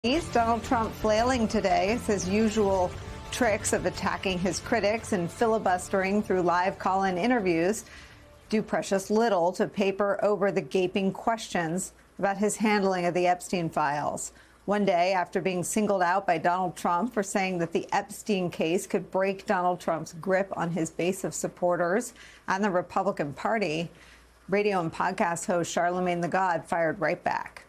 Donald Trump flailing today as his usual tricks of attacking his critics and filibustering through live call-in interviews do precious little to paper over the gaping questions about his handling of the Epstein files. One day after being singled out by Donald Trump for saying that the Epstein case could break Donald Trump's grip on his base of supporters and the Republican Party, radio and podcast host Charlemagne the God fired right back.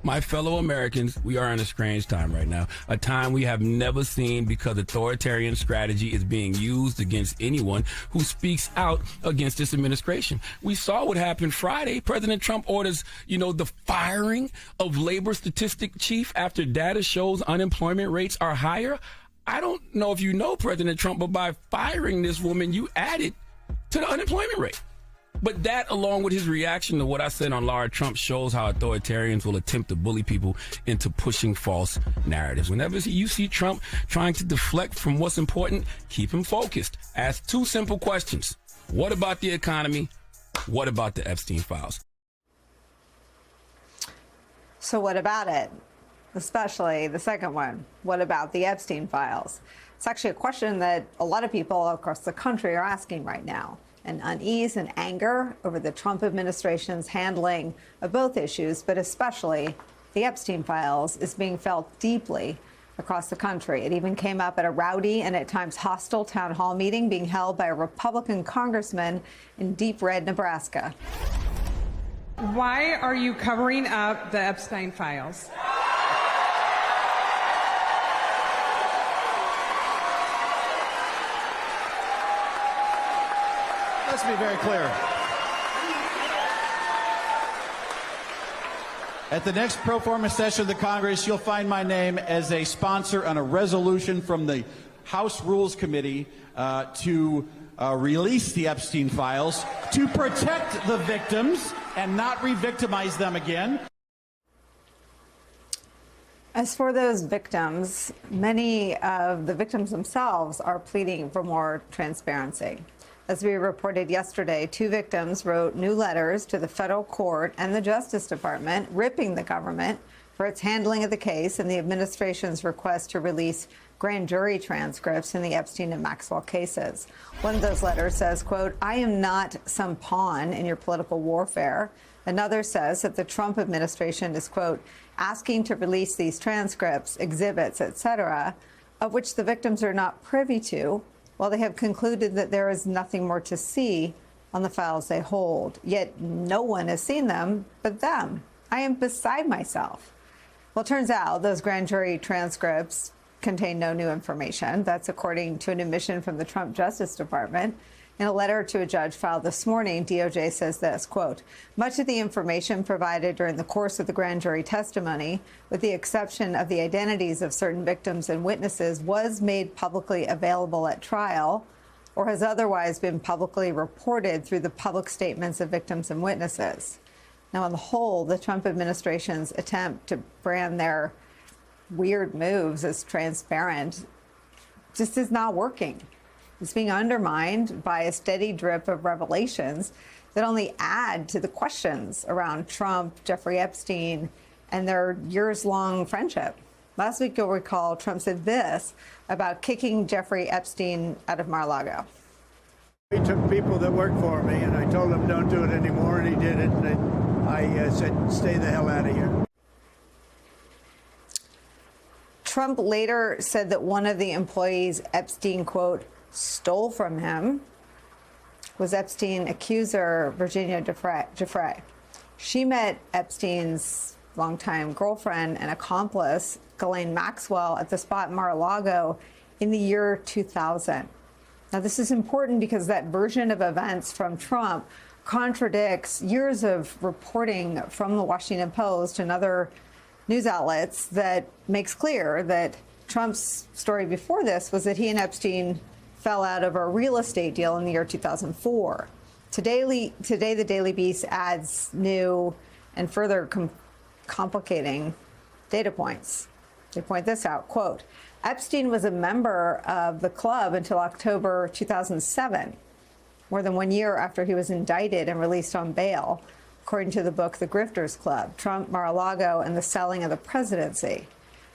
My fellow Americans, we are in a strange time right now, a time we have never seen because authoritarian strategy is being used against anyone who speaks out against this administration. We saw what happened Friday. President Trump orders, the firing of labor statistic chief after data shows unemployment rates are higher. I don't know if you know President Trump, but by firing this woman, you added to the unemployment rate. But that, along with his reaction to what I said on Lara Trump, shows how authoritarians will attempt to bully people into pushing false narratives. Whenever you see Trump trying to deflect from what's important, keep him focused. Ask two simple questions. What about the economy? What about the Epstein files? So what about it? Especially the second one. What about the Epstein files? It's actually a question that a lot of people across the country are asking right now. And unease and anger over the Trump administration's handling of both issues, but especially the Epstein files, is being felt deeply across the country. It even came up at a rowdy and at times hostile town hall meeting being held by a Republican congressman in deep red Nebraska. Why are you covering up the Epstein files? Let's be very clear. At the next pro forma session of the Congress, you'll find my name as a sponsor on a resolution from the House Rules Committee to release the Epstein files to protect the victims and not re-victimize them again. As for those victims, many of the victims themselves are pleading for more transparency. As we reported yesterday, two victims wrote new letters to the federal court and the Justice Department, ripping the government for its handling of the case and the administration's request to release grand jury transcripts in the Epstein and Maxwell cases. One of those letters says, quote, "I am not some pawn in your political warfare." Another says that the Trump administration is, quote, "asking to release these transcripts, exhibits, etc., of which the victims are not privy to, while they have concluded that there is nothing more to see on the files they hold. Yet no one has seen them but them. I am beside myself." Well, it turns out those grand jury transcripts contain no new information. That's according to an admission from the Trump Justice Department. In a letter to a judge filed this morning, DOJ says this, quote, "Much of the information provided during the course of the grand jury testimony, with the exception of the identities of certain victims and witnesses, was made publicly available at trial or has otherwise been publicly reported through the public statements of victims and witnesses." Now, on the whole, the Trump administration's attempt to brand their weird moves as transparent just is not working. It's being undermined by a steady drip of revelations that only add to the questions around Trump, Jeffrey Epstein, and their years-long friendship. Last week, you'll recall, Trump said this about kicking Jeffrey Epstein out of Mar-a-Lago. He took people that worked for me, and I told him don't do it anymore, and he did it. And I said, stay the hell out of here. Trump later said that one of the employees Epstein, quote, stole from him was Epstein accuser Virginia Giuffre. She met Epstein's longtime girlfriend and accomplice, Ghislaine Maxwell, at the spot in Mar-a-Lago in the year 2000. Now, this is important because that version of events from Trump contradicts years of reporting from the Washington Post and other news outlets that makes clear that Trump's story before this was that he and Epstein fell out of a real estate deal in the year 2004. Today, the Daily Beast adds new and further complicating data points. They point this out, quote, Epstein was a member of the club until October 2007, more than 1 year after he was indicted and released on bail. according to the book The Grifters Club, Trump, Mar-a-Lago, and the Selling of the Presidency.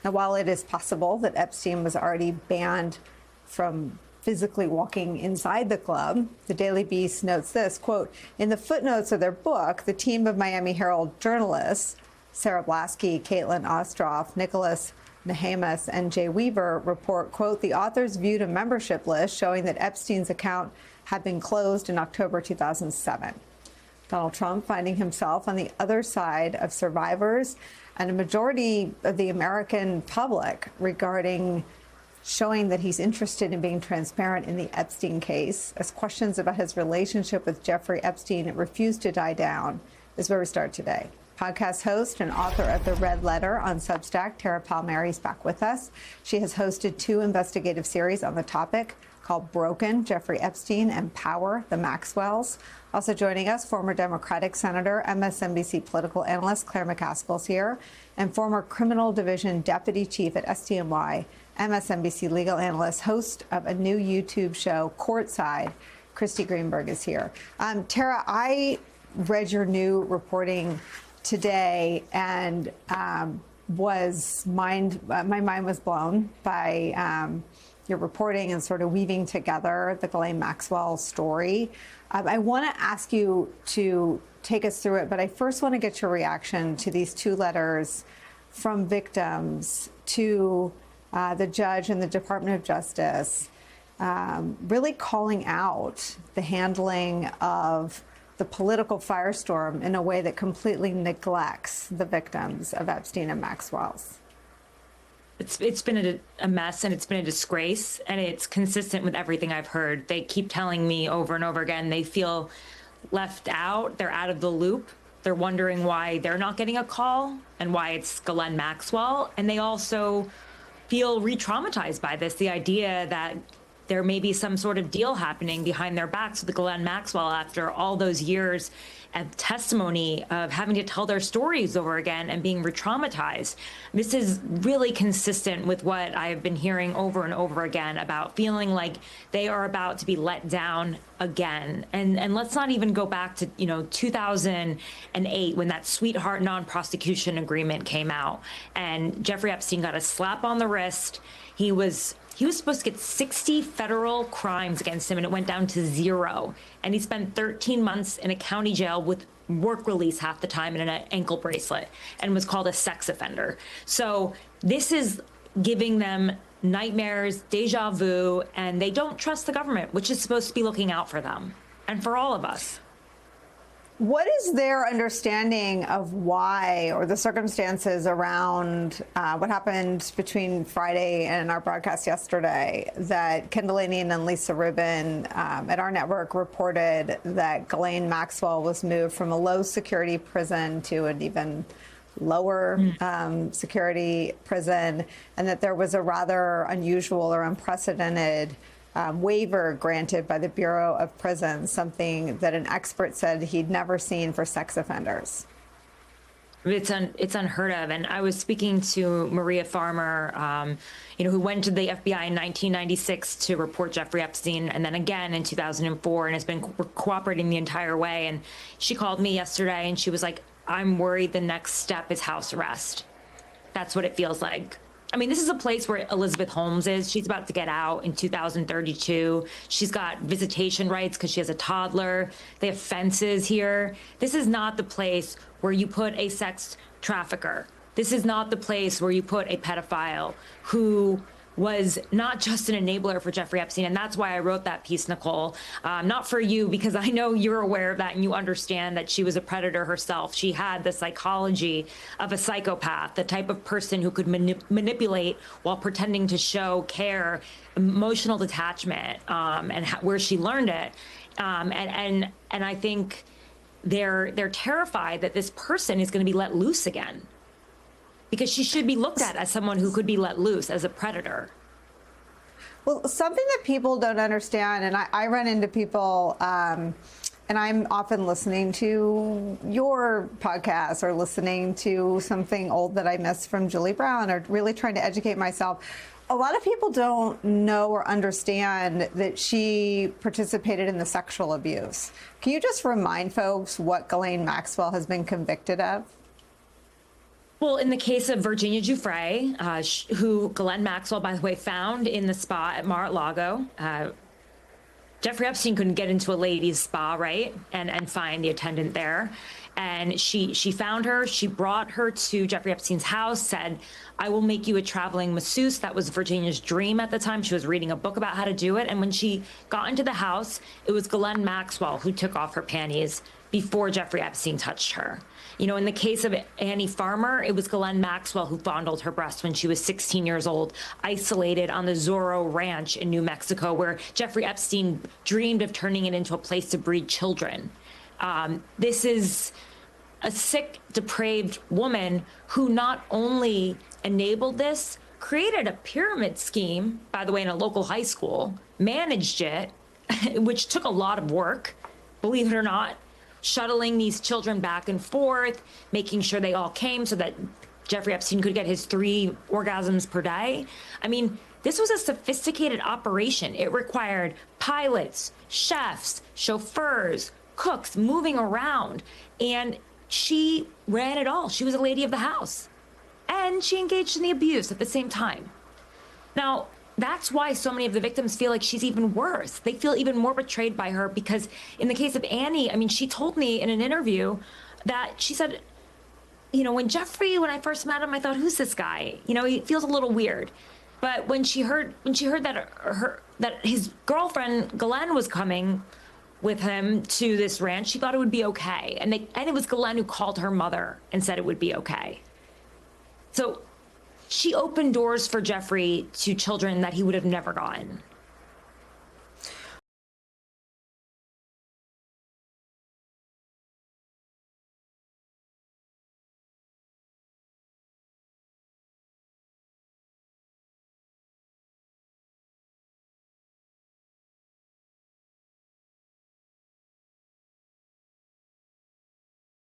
Now, while it is possible that Epstein was already banned from physically walking inside the club, the Daily Beast notes this, quote, in the footnotes of their book, the team of Miami Herald journalists, Sarah Blasky, Caitlin Ostroff, Nicholas Nahamus, and Jay Weaver report, quote, the authors viewed a membership list showing that Epstein's account had been closed in October 2007. Donald Trump finding himself on the other side of survivors and a majority of the American public regarding showing that he's interested in being transparent in the Epstein case, as questions about his relationship with Jeffrey Epstein refuse to die down, is where we start today. Podcast host and author of The Red Letter on Substack, Tara Palmieri, is back with us. She has hosted 2 investigative series on the topic called Broken, Jeffrey Epstein, and Power, the Maxwells. Also joining us, former Democratic Senator, MSNBC political analyst Claire McCaskill's here, and former Criminal Division Deputy Chief at SDNY, MSNBC legal analyst, host of a new YouTube show, Courtside, Christy Greenberg is here. Tara, I read your new reporting today and my mind was blown by your reporting and sort of weaving together the Ghislaine Maxwell story. I want to ask you to take us through it, but I first want to get your reaction to these 2 letters from victims to the judge and the Department of Justice, really calling out the handling of the political firestorm in a way that completely neglects the victims of Epstein and Maxwell's. It's been a mess, and it's been a disgrace, and it's consistent with everything I've heard. They keep telling me over and over again they feel left out, they're out of the loop. They're wondering why they're not getting a call and why it's Ghislaine Maxwell. And they also feel re-traumatized by this, the idea that there may be some sort of deal happening behind their backs with Ghislaine Maxwell after all those years of testimony, of having to tell their stories over again and being re-traumatized. This is really consistent with what I've been hearing over and over again about feeling like they are about to be let down again. And let's not even go back to, 2008 when that sweetheart non-prosecution agreement came out and Jeffrey Epstein got a slap on the wrist. He was supposed to get 60 federal crimes against him, and it went down to 0. And he spent 13 months in a county jail with work release half the time and an ankle bracelet, and was called a sex offender. So this is giving them nightmares, deja vu, and they don't trust the government, which is supposed to be looking out for them and for all of us. What is their understanding of why, or the circumstances around what happened between Friday and our broadcast yesterday, that Kendall Laney and Lisa Rubin at our network reported that Ghislaine Maxwell was moved from a low security prison to an even lower security prison, and that there was a rather unusual or unprecedented waiver granted by the Bureau of Prisons, something that an expert said he'd never seen for sex offenders. It's unheard of. And I was speaking to Maria Farmer, who went to the FBI in 1996 to report Jeffrey Epstein, and then again in 2004, and has been cooperating the entire way. And she called me yesterday and she was like, I'm worried the next step is house arrest. That's what it feels like. I mean, this is a place where Elizabeth Holmes is. She's about to get out in 2032. She's got visitation rights because she has a toddler. They have fences here. This is not the place where you put a sex trafficker. This is not the place where you put a pedophile who was not just an enabler for Jeffrey Epstein. And that's why I wrote that piece, Nicole. Not for you, because I know you're aware of that and you understand that she was a predator herself. She had the psychology of a psychopath, the type of person who could manipulate while pretending to show care, emotional detachment, and where she learned it. And I think they're terrified that this person is going to be let loose again, because she should be looked at as someone who could be let loose as a predator. Well, something that people don't understand, and I run into people, and And I'm often listening to your podcast or listening to something old that I missed from Julie Brown, or really trying to educate myself. A lot of people don't know or understand that she participated in the sexual abuse. Can you just remind folks what Ghislaine Maxwell has been convicted of? Well, in the case of Virginia Giuffre, who Ghislaine Maxwell, by the way, found in the spa at Mar-a-Lago, Jeffrey Epstein couldn't get into a ladies' spa, right, and find the attendant there. And she found her. She brought her to Jeffrey Epstein's house, said, "I will make you a traveling masseuse." That was Virginia's dream at the time. She was reading a book about how to do it. And when she got into the house, it was Ghislaine Maxwell who took off her panties before Jeffrey Epstein touched her. You know, in the case of Annie Farmer, it was Ghislaine Maxwell who fondled her breast when she was 16 years old, isolated on the Zorro Ranch in New Mexico, where Jeffrey Epstein dreamed of turning it into a place to breed children. This is a sick, depraved woman who not only enabled this, created a pyramid scheme, by the way, in a local high school, managed it, which took a lot of work, believe it or not, shuttling these children back and forth, making sure they all came so that Jeffrey Epstein could get his 3 orgasms per day. I mean, this was a sophisticated operation. It required pilots, chefs, chauffeurs, cooks moving around. And she ran it all. She was a lady of the house. And she engaged in the abuse at the same time. Now, that's why so many of the victims feel like she's even worse. They feel even more betrayed by her because in the case of Annie, I mean, she told me in an interview that she said, you know, when I first met him, I thought, who's this guy? You know, he feels a little weird. But when she heard that his girlfriend Ghislaine was coming with him to this ranch, she thought it would be okay. And it was Ghislaine who called her mother and said it would be okay. So she opened doors for Jeffrey to children that he would have never gotten.